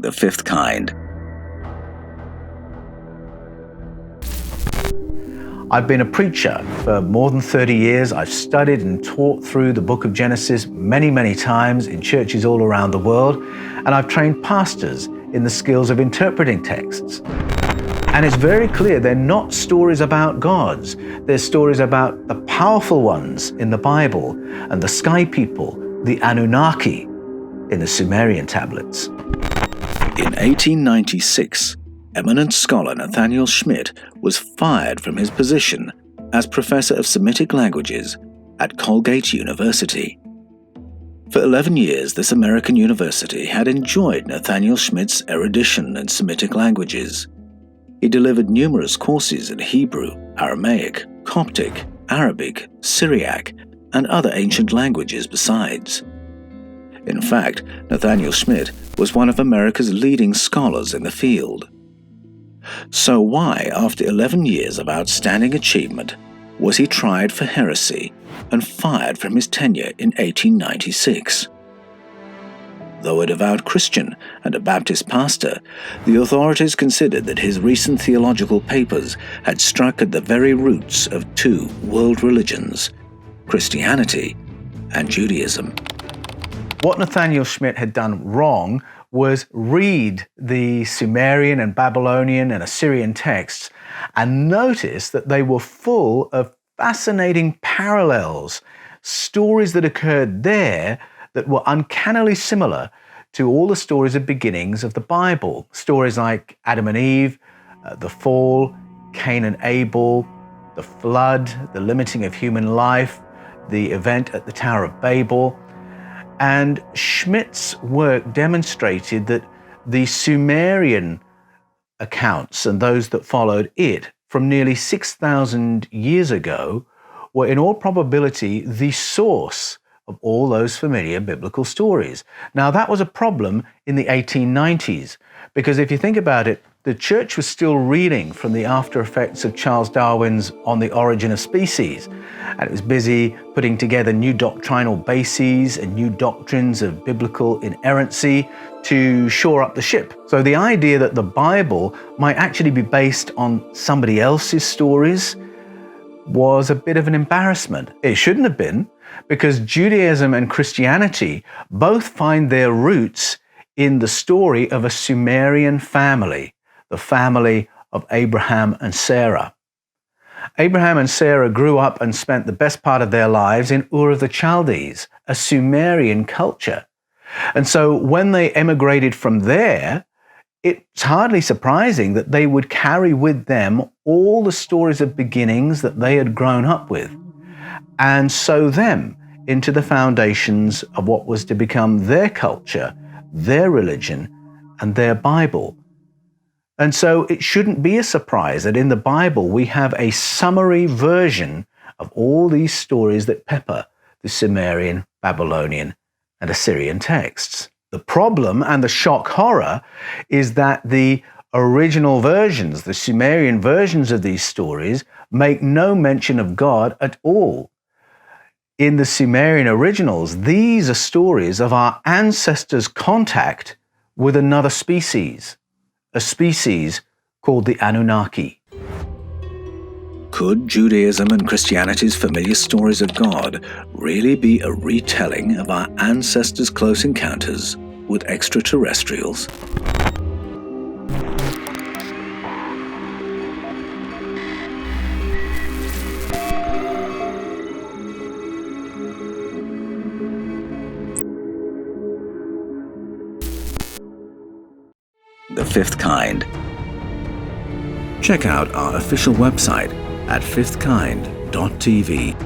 The fifth kind. I've been a preacher for more than 30 years. I've studied and taught through the book of Genesis many, many times in churches all around the world, and I've trained pastors in the skills of interpreting texts. And it's very clear they're not stories about gods. They're stories about the powerful ones in the Bible and the sky people, the Annunaki, in the Sumerian tablets. In 1896, eminent scholar Nathaniel Schmidt was fired from his position as Professor of Semitic Languages at Colgate University. For 11 years, this American university had enjoyed Nathaniel Schmidt's erudition in Semitic languages. He delivered numerous courses in Hebrew, Aramaic, Coptic, Arabic, Syriac, and other ancient languages besides. In fact, Nathaniel Schmidt was one of America's leading scholars in the field. So why, after 11 years of outstanding achievement, was he tried for heresy and fired from his tenure in 1896? Though a devout Christian and a Baptist pastor, the authorities considered that his recent theological papers had struck at the very roots of two world religions, Christianity and Judaism. What Nathaniel Schmidt had done wrong was read the Sumerian and Babylonian and Assyrian texts and notice that they were full of fascinating parallels, stories that occurred there that were uncannily similar to all the stories of beginnings of the Bible. Stories like Adam and Eve, the fall, Cain and Abel, the flood, the limiting of human life, the event at the Tower of Babel. And Schmidt's work demonstrated that the Sumerian accounts and those that followed it from nearly 6,000 years ago were in all probability the source of all those familiar biblical stories. Now, that was a problem in the 1890s, because if you think about it, the church was still reeling from the after effects of Charles Darwin's On the Origin of Species, and it was busy putting together new doctrinal bases and new doctrines of biblical inerrancy to shore up the ship. So the idea that the Bible might actually be based on somebody else's stories was a bit of an embarrassment. It shouldn't have been, because Judaism and Christianity both find their roots in the story of a Sumerian family, the family of Abraham and Sarah. Abraham and Sarah grew up and spent the best part of their lives in Ur of the Chaldees, a Sumerian culture. And so when they emigrated from there, it's hardly surprising that they would carry with them all the stories of beginnings that they had grown up with, and sow them into the foundations of what was to become their culture, their religion, and their Bible. And so it shouldn't be a surprise that in the Bible we have a summary version of all these stories that pepper the Sumerian, Babylonian, and Assyrian texts. The problem and the shock horror is that the original versions, the Sumerian versions of these stories, make no mention of God at all. In the Sumerian originals, these are stories of our ancestors' contact with another species, a species called the Annunaki. Could Judaism and Christianity's familiar stories of God really be a retelling of our ancestors' close encounters with extraterrestrials? The fifth kind. Check out our official website at fifthkind.tv.